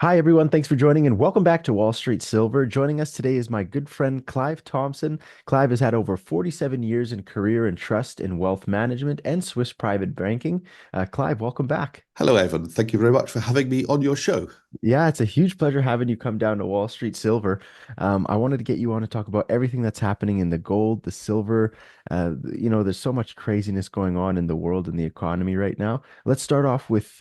Hi, everyone. Thanks for joining and welcome back to Wall Street Silver. Joining us today is my good friend Clive Thompson. Clive has had over 47 years in career and trust in wealth management and Swiss private banking. Clive, welcome back. Hello, Evan. Thank you very much for having me on your show. Yeah, it's a huge pleasure having you come down to Wall Street Silver. I wanted to get you on to talk about everything that's happening in the gold, the silver. There's so much craziness going on in the world and the economy right now. Let's start off with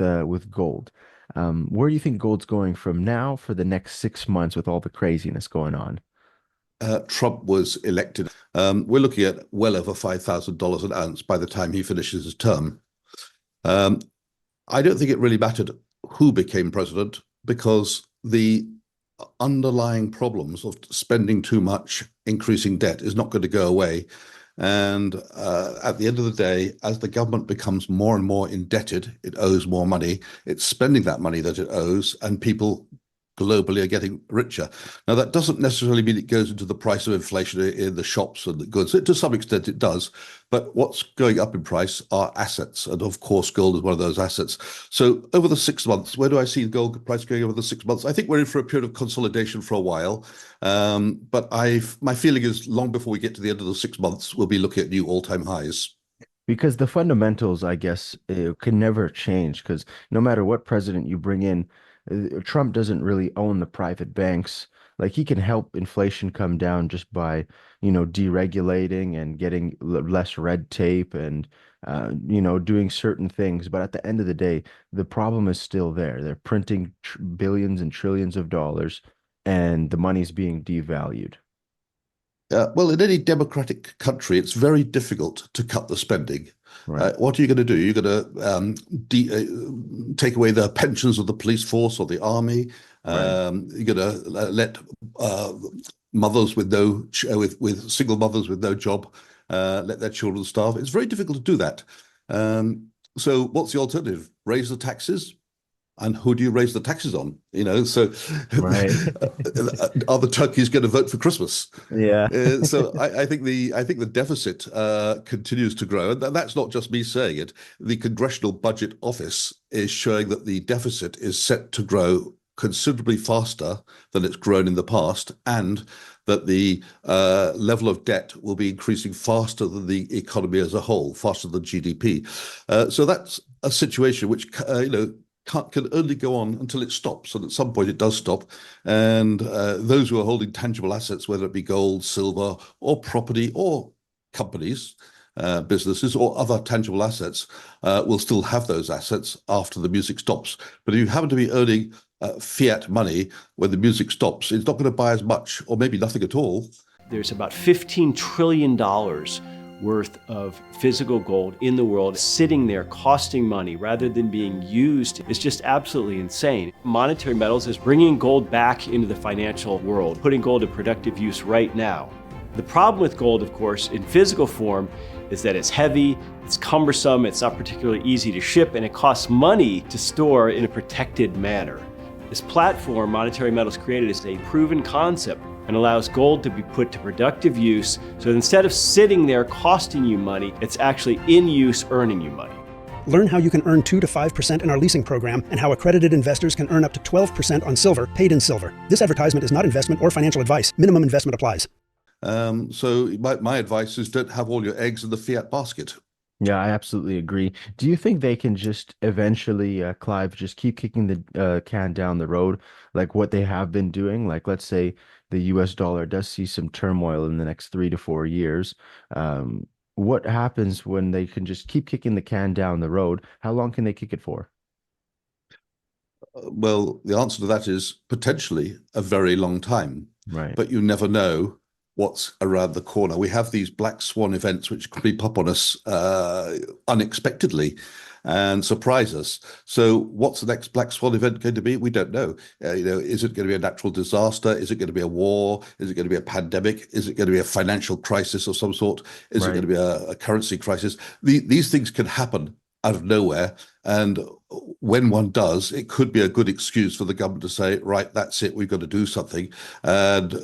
gold. Where do you think gold's going from now for the next 6 months with all the craziness going on? Trump was elected. We're looking at well over $5,000 an ounce by the time he finishes his term. Um, I don't think it really mattered who became president because the underlying problems of spending too much, increasing debt is not going to go away. And at the end of the day, as the government becomes more and more indebted, it owes more money. It's spending that money that it owes, and people globally are getting richer. Now, that doesn't necessarily mean it goes into the price of inflation in the shops and the goods. To some extent, it does. But what's going up in price are assets. And of course, gold is one of those assets. So over the 6 months, where do I see the gold price going over the 6 months? I think we're in for a period of consolidation for a while. But my feeling is long before we get to the end of the 6 months, we'll be looking at new all-time highs. Because the fundamentals, I guess, can never change because no matter what president you bring in, Trump doesn't really own the private banks. Like he can help inflation come down just by, deregulating and getting less red tape and, doing certain things. But at the end of the day, the problem is still there. They're printing tr billions and trillions of dollars, and the money's being devalued. Well, in any democratic country, it's very difficult to cut the spending. Right. What are you going to do? You're going to take away the pensions of the police force or the army. Right. You're going to let uh, mothers with no with single mothers with no job let their children starve. It's very difficult to do that. So, what's the alternative? Raise the taxes, and who do you raise the taxes on? So Right. are the turkeys going to vote for Christmas? Yeah. I think the deficit continues to grow, and that's not just me saying it. The Congressional Budget Office is showing that the deficit is set to grow considerably faster than it's grown in the past, and that the level of debt will be increasing faster than the economy as a whole, faster than GDP. So that's a situation which can only go on until it stops, and at some point it does stop. And those who are holding tangible assets, whether it be gold, silver, or property, or companies, businesses, or other tangible assets, will still have those assets after the music stops. But if you happen to be earning fiat money when the music stops, it's not going to buy as much, or maybe nothing at all. There's about $15 trillion worth of physical gold in the world sitting there costing money rather than being used. Is just absolutely insane. Monetary Metals is bringing gold back into the financial world, putting gold to productive use right now. The problem with gold, of course, in physical form is that it's heavy, it's cumbersome, it's not particularly easy to ship, and it costs money to store in a protected manner. This platform Monetary Metals created is a proven concept and allows gold to be put to productive use. So instead of sitting there costing you money, it's actually in use earning you money. Learn how you can earn 2 to 5% in our leasing program and how accredited investors can earn up to 12% on silver paid in silver. This advertisement is not investment or financial advice. Minimum investment applies. So my advice is don't have all your eggs in the fiat basket. Yeah, I absolutely agree. Do you think they can just eventually, Clive, just keep kicking the can down the road like what they have been doing? Like, let's say the US dollar does see some turmoil in the next 3 to 4 years. What happens when they can just keep kicking the can down the road? How long can they kick it for? Well, the answer to that is potentially a very long time, Right. but you never know what's around the corner. We have these black swan events which creep up on us unexpectedly and surprise us. So, what's the next black swan event going to be? We don't know. Is it going to be a natural disaster? Is it going to be a war? Is it going to be a pandemic? Is it going to be a financial crisis of some sort? Is it going Right. to be a currency crisis? These things can happen out of nowhere, and when one does, it could be a good excuse for the government to say, right, that's it, we've got to do something. And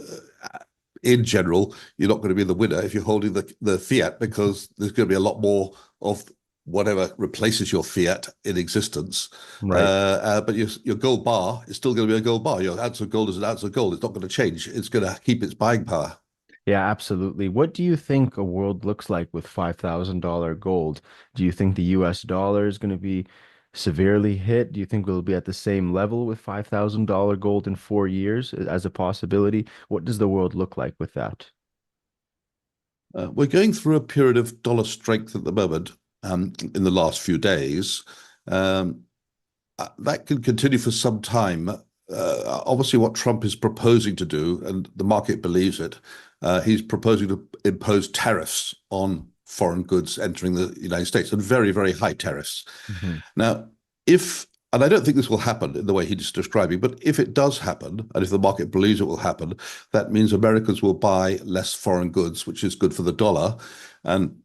in general, you're not going to be the winner if you're holding the fiat because there's going to be a lot more of whatever replaces your fiat in existence. Right. But your gold bar is still going to be a gold bar. Your ounce of gold is an ounce of gold. It's not going to change. It's going to keep its buying power. Yeah, absolutely. What do you think a world looks like with $5,000 gold? Do you think the US dollar is going to be severely hit? Do you think we'll be at the same level with $5,000 gold in 4 years as a possibility? What does the world look like with that? We're going through a period of dollar strength at the moment in the last few days. Um, that can continue for some time. Obviously, what Trump is proposing to do, and the market believes it, he's proposing to impose tariffs on foreign goods entering the United States, and very, very high tariffs. Hmm. Now, if and I don't think this will happen in the way he's describing, but if it does happen, and if the market believes it will happen, that means Americans will buy less foreign goods, which is good for the dollar. And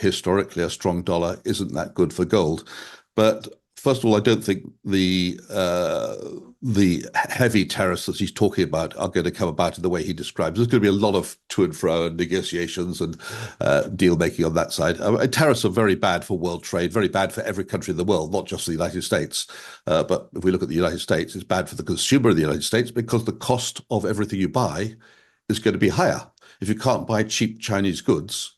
historically, a strong dollar isn't that good for gold. But first of all, I don't think the heavy tariffs that he's talking about are going to come about in the way he describes. There's going to be a lot of to and fro and negotiations and deal making on that side. Tariffs are very bad for world trade, very bad for every country in the world, not just the United States. But if we look at the United States, it's bad for the consumer of the United States because the cost of everything you buy is going to be higher. If you can't buy cheap Chinese goods,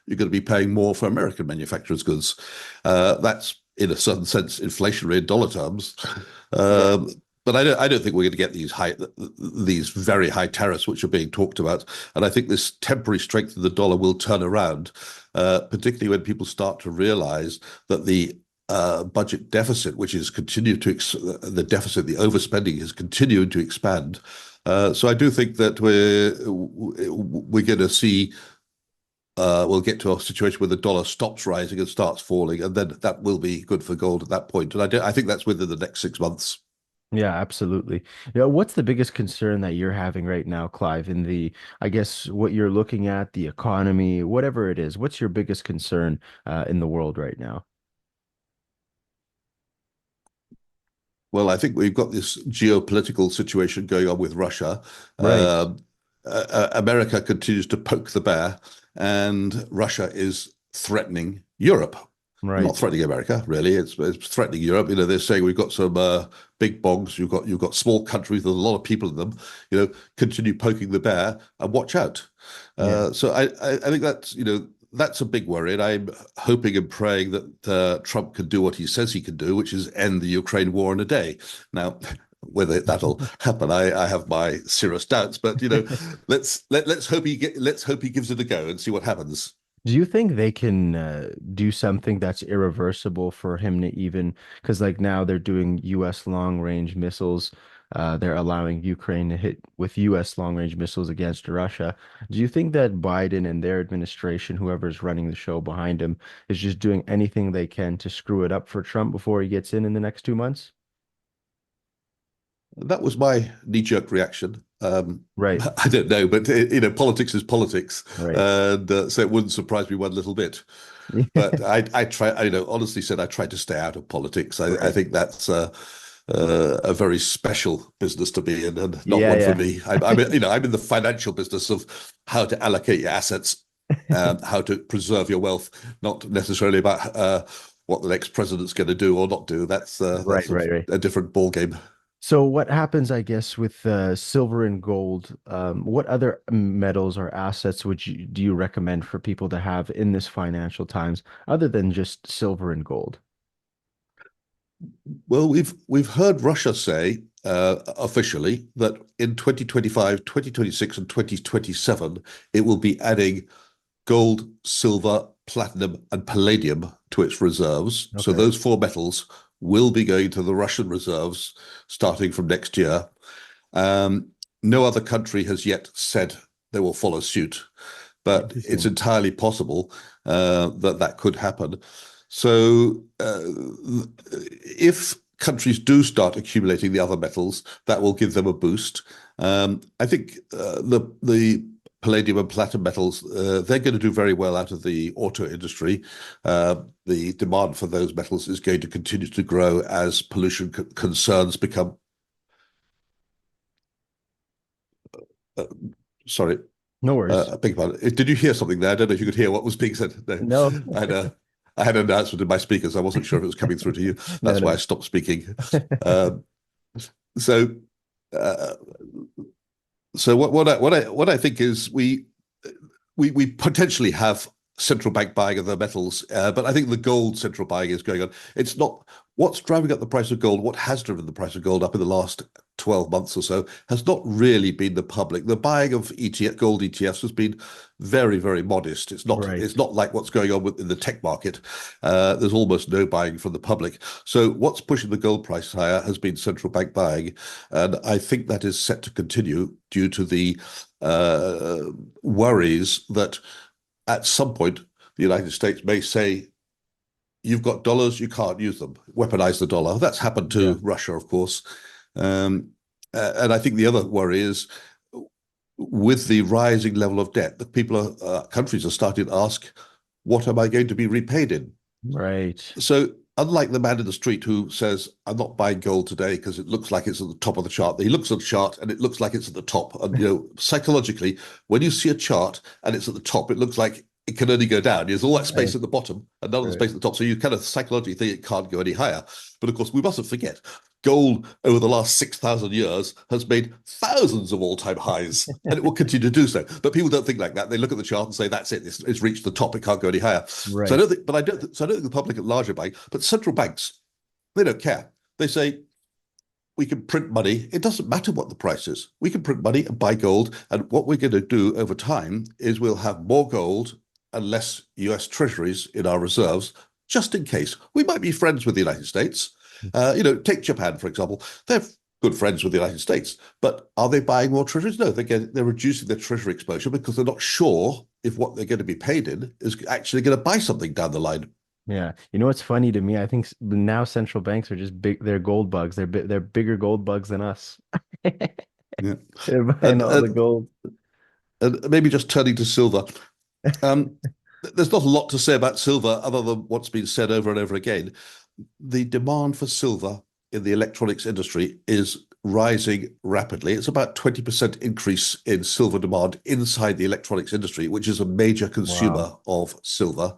you're going to be paying more for American manufacturers' goods. That's, in a certain sense, inflationary in dollar terms. Yeah. Um, but I don't think we're going to get these very high tariffs which are being talked about. And I think this temporary strength of the dollar will turn around, particularly when people start to realize that the budget deficit, which is continued to the deficit, the overspending is continuing to expand. So I do think that we're going to see we'll get to a situation where the dollar stops rising and starts falling, and then that will be good for gold at that point. And I think that's within the next 6 months. Yeah, absolutely. Yeah, what's the biggest concern that you're having right now, Clive, in I guess, what you're looking at, the economy, whatever it is, what's your biggest concern in the world right now? Well, I think we've got this geopolitical situation going on with Russia. Right, America continues to poke the bear, and Russia is threatening Europe. Not right. threatening America, really. It's threatening Europe. They're saying we've got some big bogs. You've got small countries with a lot of people in them. Continue poking the bear and watch out. Yeah. So I think that's a big worry, and I'm hoping and praying that Trump can do what he says he can do, which is end the Ukraine war in a day. Now, whether that'll happen, I have my serious doubts. But let's hope let's hope he gives it a go and see what happens. Do you think they can do something that's irreversible for him to even, because like now they're doing US long range missiles, they're allowing Ukraine to hit with US long range missiles against Russia. Do you think that Biden and their administration, whoever's running the show behind him, is just doing anything they can to screw it up for Trump before he gets in the next 2 months? That was my knee-jerk reaction. Right, I don't know, but politics is politics, right. and so it wouldn't surprise me one little bit. But I try, honestly said, I try to stay out of politics. I Right. think that's a very special business to be in, and not Yeah, one for yeah. me. I'm in the financial business of how to allocate your assets, how to preserve your wealth, not necessarily about what the next president's going to do or not do. Right, That's right, right. a different ball game. So what happens, I guess, with silver and gold? What other metals or assets do you recommend for people to have in this financial times other than just silver and gold? Well, we've heard Russia say officially that in 2025, 2026, and 2027, it will be adding gold, silver, platinum, and palladium to its reserves. So Okay. those four metals will be going to the Russian reserves starting from next year. Um, no other country has yet said they will follow suit, but it's Interesting. entirely possible that could happen. So, if countries do start accumulating the other metals, that will give them a boost. I think the palladium and platinum metals, they're going to do very well out of the auto industry. The demand for those metals is going to continue to grow as pollution concerns become. Uh, sorry, No worries. I beg your pardon. Did you hear something there? I don't know if you could hear what was being said. No, No. I know. I had an announcement in my speakers. I wasn't sure if it was coming through to you. No, That's why I no. stopped speaking. Um, so, uh, what I think is we potentially have central bank buying of the metals, but I think the gold central buying is going on. It's not what's driving up the price of gold. What has driven the price of gold up in the last 12 months or so has not really been the public. The buying of gold ETFs has been very, very modest. It's not Right. it's not like what's going on in the tech market. There's almost no buying from the public. So what's pushing the gold price higher has been central bank buying, and I think that is set to continue due to the uh, worries that at some point the United States may say, you've got dollars, you can't use them, weaponize the dollar. That's happened Yeah. to Russia, of course. Um, and I think the other worry is with the rising level of debt, that countries are starting to ask, what am I going to be repaid in? Right. So unlike the man in the street who says, I'm not buying gold today because it looks like it's at the top of the chart. He looks at the chart and it looks like it's at the top. And, psychologically, when you see a chart and it's at the top, it looks like it can only go down. There's all that space Right. at the bottom and none of the Right. space at the top. So you kind of psychologically think it can't go any higher. But of course, we mustn't forget, gold over the last 6,000 years has made thousands of all-time highs, and it will continue to do so. But people don't think like that. They look at the chart and say, that's it. It's reached the top. It can't go any higher. So I Right. don't think, but I don't, so I don't think the public at large are buying. But central banks, they don't care. They say, we can print money. It doesn't matter what the price is. We can print money and buy gold. And what we're going to do over time is we'll have more gold and less US treasuries in our reserves, just in case. We might be friends with the United States. Take Japan, for example. They're good friends with the United States, but are they buying more treasuries? No, they're reducing their treasury exposure because they're not sure if what they're going to be paid in is actually going to buy something down the line. Yeah. You know what's funny to me? I think now central banks are just big. They're gold bugs. They're bigger gold bugs than us. Yeah. They're buying And, all the and, gold. and maybe just turning to silver. Um, there's not a lot to say about silver other than what's been said over and over again. The demand for silver in the electronics industry is rising rapidly. It's about 20% increase in silver demand inside the electronics industry, which is a major Wow. consumer of silver.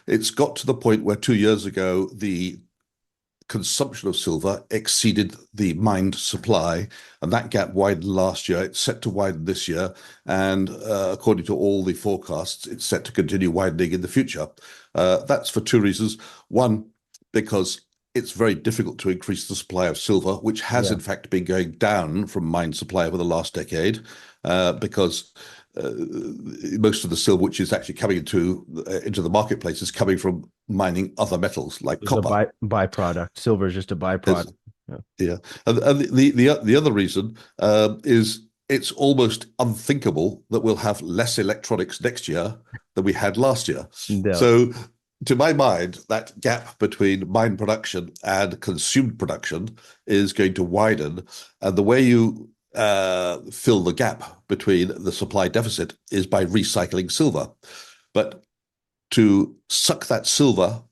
It's got to the point where 2 years ago, the consumption of silver exceeded the mined supply, and that gap widened last year. It's set to widen this year, and according to all the forecasts, it's set to continue widening in the future. That's for two reasons. One, because it's very difficult to increase the supply of silver, which has Yeah. in fact been going down from mine supply over the last decade, because most of the silver which is actually coming into the marketplace is coming from mining other metals like It's a copper. byproduct. Silver is just a byproduct. Is Yeah. Yeah, and the other reason is it's almost unthinkable that we'll have less electronics next year than we had last year. No. So, to my mind, that gap between mine production and consumed production is going to widen, and the way you fill the gap between the supply deficit is by recycling silver. But to suck that silver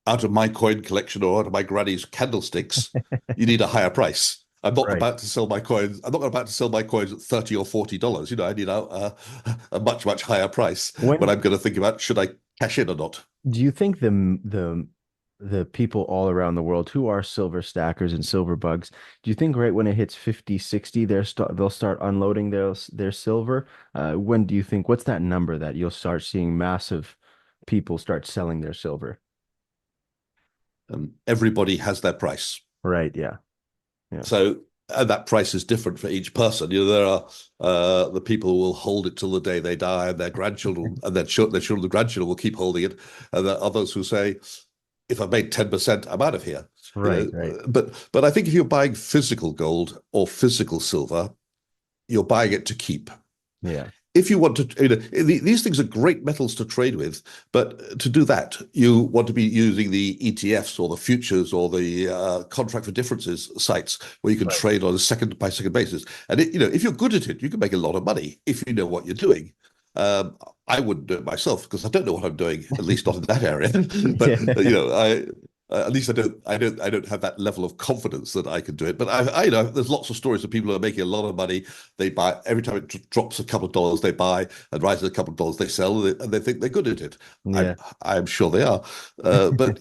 out of my coin collection or out of my granny's candlesticks, you need a higher price. I'm not Right. about to sell my coins. I'm not about to sell my coins at $30 or $40. I need a much, much higher price when When I'm going to think about should I cash in or not. do you think the people all around the world who are silver stackers and silver bugs, do you think right when it hits 50, 60, they'll start unloading their silver? When do you think, what's that number that you'll start seeing massive people start selling their silver? Everybody has their price. Right, yeah. Yeah. So, and that price is different for each person. There are the people who will hold it till the day they die, and their grandchildren and their children, the grandchildren will keep holding it. And there are others who say, if I've made 10%, I'm out of here. Right, right. But I think if you're buying physical gold or physical silver, you're buying it to keep. Yeah. If you want to, these things are great metals to trade with, but to do that, you want to be using the ETFs or the futures or the contract for differences sites where you can Right. trade on a second by second basis. And if you're good at it, you can make a lot of money if you know what you're doing. I wouldn't do it myself because I don't know what I'm doing, at least not in that area. But Yeah. At least I don't have that level of confidence that I can do it. But I know there's lots of stories of people who are making a lot of money. They buy every time it drops a couple of dollars, they buy, and rises a couple of dollars, they sell, and they think they're good at it. Yeah. I'm sure they are. But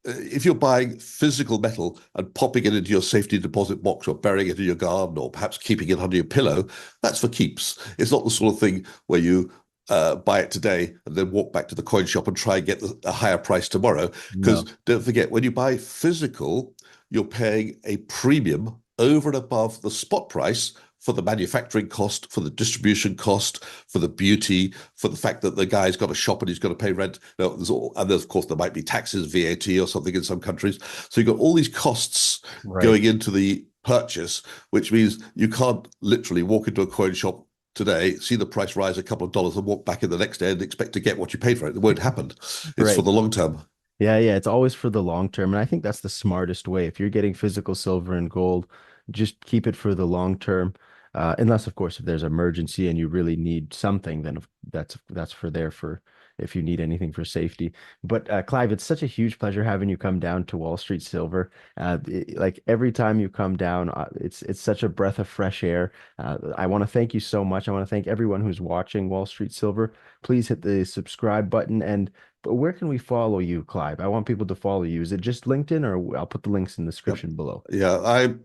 if you're buying physical metal and popping it into your safety deposit box or burying it in your garden or perhaps keeping it under your pillow, that's for keeps. It's not the sort of thing where you buy it today and then walk back to the coin shop and try and get a higher price tomorrow. Because No. don't forget, when you buy physical, you're paying a premium over and above the spot price for the manufacturing cost, for the distribution cost, for the beauty, for the fact that the guy's got a shop and he's got to pay rent. And there's, of course, there might be taxes, VAT or something in some countries. So you've got all these costs Right. going into the purchase, which means you can't literally walk into a coin shop today, see the price rise a couple of dollars and walk back in the next day and expect to get what you paid for it. It won't happen. It's for Right. the long term. Yeah, yeah, it's always for the long term. And I think that's the smartest way. If you're getting physical silver and gold, just keep it for the long term. Unless, of course, if there's emergency and you really need something, then that's for there for if you need anything for safety. But Clive, it's such a huge pleasure having you come down to Wall Street Silver. Like every time you come down, it's such a breath of fresh air. I want to thank you so much. I want to thank everyone who's watching Wall Street Silver. Please hit the subscribe button and but where can we follow you, Clive? I want people to follow you. Is it just LinkedIn or I'll put the links in the Yep. description below. Yeah,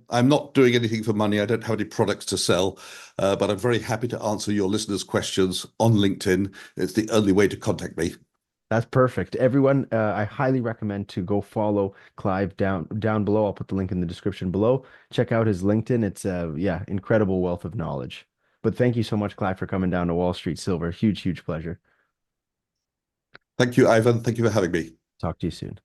I'm not doing anything for money. I don't have any products to sell, but I'm very happy to answer your listeners' questions on LinkedIn. It's the only way to contact me. That's perfect. Everyone, I highly recommend to go follow Clive down below. I'll put the link in the description below. Check out his LinkedIn. It's yeah, incredible wealth of knowledge. But thank you so much, Clive, for coming down to Wall Street Silver. Huge, huge pleasure. Thank you, Ivan. Thank you for having me. Talk to you soon.